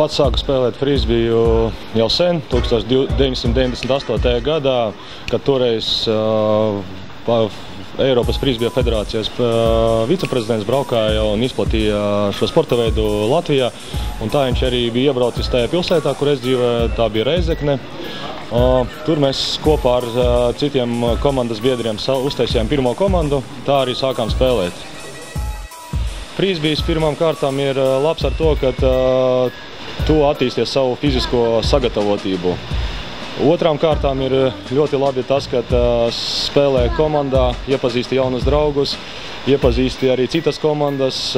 Pats sāku spēlēt frisbiju jau sen, 1998. gadā, kad toreiz Eiropas Frisbija federācijas viceprezidents braukāja un izplatīja šo sporta veidu Latvijā. Un tā viņš arī bija iebraucis tajā pilsētā, kur es dzīvoju, tā bija Reizekne. Tur mēs kopā ar citiem komandas biedriem uztaisījām pirmo komandu, tā arī sākām spēlēt. Frisbijs pirmām kārtām ir labs ar to, ka tu attīsties savu fizisko sagatavotību. Otrām kārtām ir ļoti labi tas, ka spēlē komandā, iepazīsti jaunus draugus, iepazīsti arī citas komandas.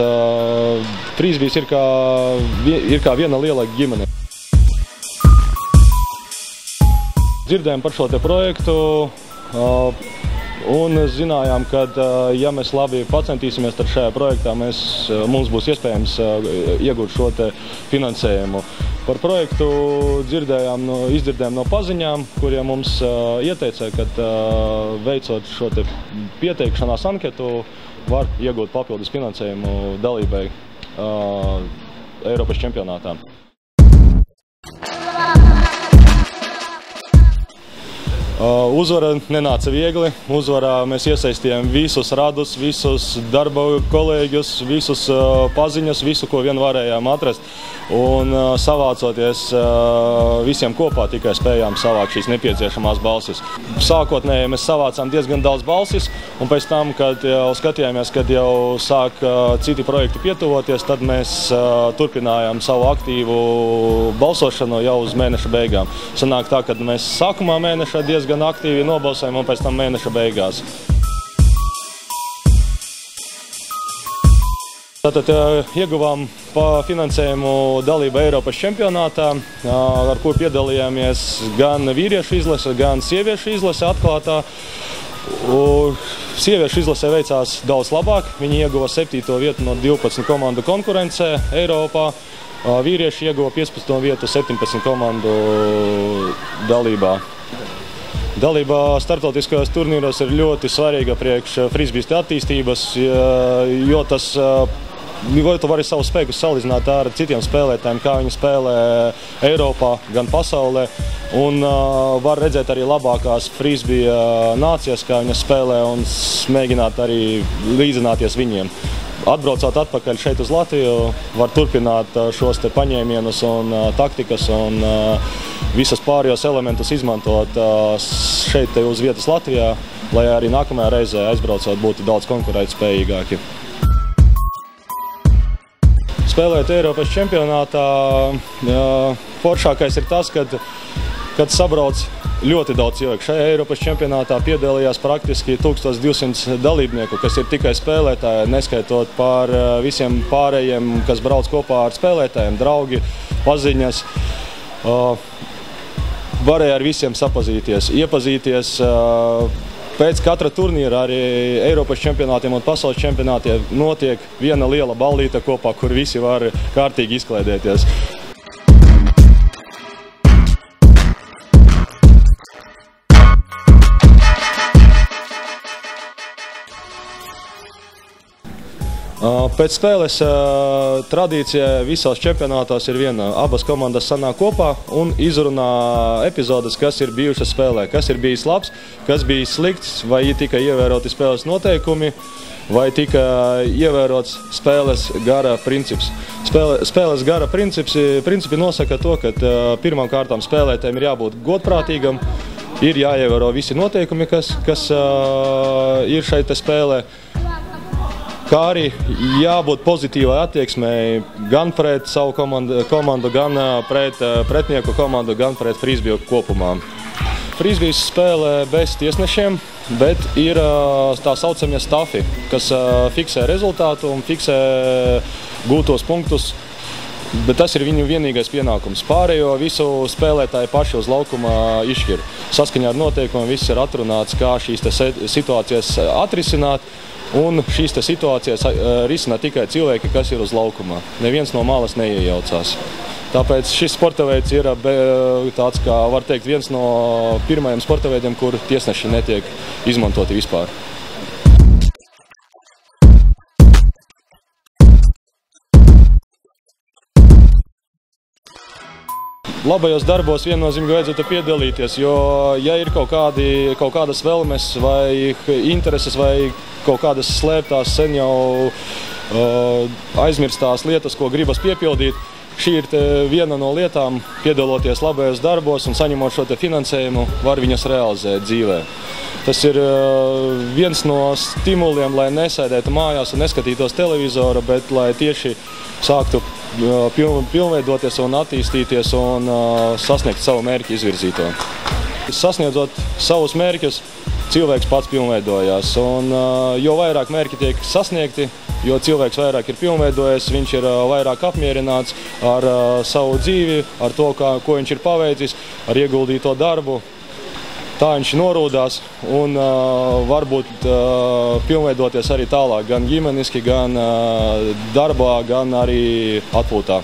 Frisbijs ir kā viena liela ģimene. Dzirdējām par šo te projektu un zinājām, ka ja mēs labi pacentīsimies tad šajā projektā, mums būs iespējams iegūt šo te finansējumu. Par projektu izdzirdējām no paziņām, kuriem mums ieteica, ka veicot šo te pieteikšanās anketu, var iegūt papildus finansējumu dalībai Eiropas čempionātā. Uzvara nenāca viegli. Uzvarā mēs iesaistījām visus radus, visus darba kolēģus, visus paziņas, visu, ko vien varējām atrast. Un savācoties visiem kopā tikai spējām savākt šīs nepieciešamās balsis. Sākotnēji mēs savācām diezgan daudz balsis, un pēc tam, kad jau skatījāmies, kad jau sāk citi projekti pietuvoties, tad mēs turpinājām savu aktīvu balsošanu jau uz mēneša beigām. Sanāk tā, ka mēs sākumā mēneša diezgan aktīvi nobalsojam un pēc tam mēneša beigās. Tātad ieguvām finansējumu dalību Eiropas čempionātā, ar kur piedalījāmies gan vīriešu izlase, gan sieviešu izlase atklātā. Sieviešu izlasē veicās daudz labāk. Viņi ieguva 7. vietu no 12 komandu konkurencē Eiropā. Vīrieši ieguva 15. vietu 17 komandu dalībā. Dalība starptautiskajos turnīros ir ļoti svarīga priekš frisbista attīstības, jo tu vari savus spēkus salīdzināt ar citiem spēlētājiem, kā viņi spēlē Eiropā, gan pasaulē. Un var redzēt arī labākās frisbija nācijas, kā viņas spēlē, un mēģināt arī līdzināties viņiem. Atbraucot atpakaļ šeit uz Latviju, var turpināt šos te paņēmienus un taktikas un visas pārējos elementus izmantot šeit uz vietas Latvijā, lai arī nākamajā reizē aizbraucot būtu daudz konkurētspējīgāki. Spēlēt Eiropas čempionātā foršākais ir tas, kad sabrauc ļoti daudz cilvēku. Šajā Eiropas čempionātā piedalījās praktiski 1200 dalībnieku, kas ir tikai spēlētāji, neskaitot par visiem pārējiem, kas brauc kopā ar spēlētājiem, draugi, paziņas. Varēja ar visiem iepazīties. Pēc katra turnīra arī Eiropas čempionātiem un pasaules čempionātiem notiek viena liela ballīte kopā, kur visi var kārtīgi izklaidēties. Pēc spēles tradīcija visos čempionātos ir viena. Abas komandas sanāk kopā un izrunā epizodes, kas ir bijušas spēlē, kas ir bijis labs, kas bija slikts, vai tika ievēroti spēles noteikumi, vai tika ievērots spēles gara princips. Spēles gara principi nosaka to, ka pirmām kārtām spēlētājiem ir jābūt godprātīgam, ir jāievēro visi noteikumi, kas ir šeit spēlē. Kā arī jābūt pozitīvai attieksmei gan pret savu komandu, gan pret pretnieku komandu, gan pret frisbiju kopumā. Frisbijs spēlē bez tiesnešiem, bet ir tā saucamie stafi, kas fiksē rezultātu un fiksē gūtos punktus, bet tas ir viņu vienīgais pienākums. Pārējo visu spēlētāji paši uz laukuma izšķir. Saskaņā ar noteikumiem viss ir atrunāts, kā šīs situācijas atrisināt. Un šīs situācijas risina tikai cilvēki, kas ir uz laukuma. Neviens no malas neiejaucās. Tāpēc šis sporta veids ir tāds, kā var teikt, viens no pirmajiem sporta veidiem, kur tiesneši netiek izmantoti vispār. labajos darbos viennozīmīgi vajadzētu piedalīties, jo, ja ir kaut kādas vēlmes vai intereses vai kaut kādas slēptās sen jau aizmirstās lietas, ko gribas piepildīt, šī ir viena no lietām, piedaloties labajos darbos un saņemot šo finansējumu, var viņas realizēt dzīvē. Tas ir viens no stimuliem, lai nesēdētu mājās un neskatītos televizoru, bet lai tieši sāktu pilnveidoties un attīstīties un sasniegt savu mērķi izvirzīto. Sasniedzot savus mērķus, cilvēks pats pilnveidojās. Un, jo vairāk mērķi tiek sasniegti, jo cilvēks vairāk ir pilnveidojies, viņš ir vairāk apmierināts ar savu dzīvi, ar to, ko viņš ir paveicis, ar ieguldīto darbu. Tā viņš norūdās un varbūt pilnveidoties arī tālāk, gan ģimeniski, gan darbā, gan arī atpūtā.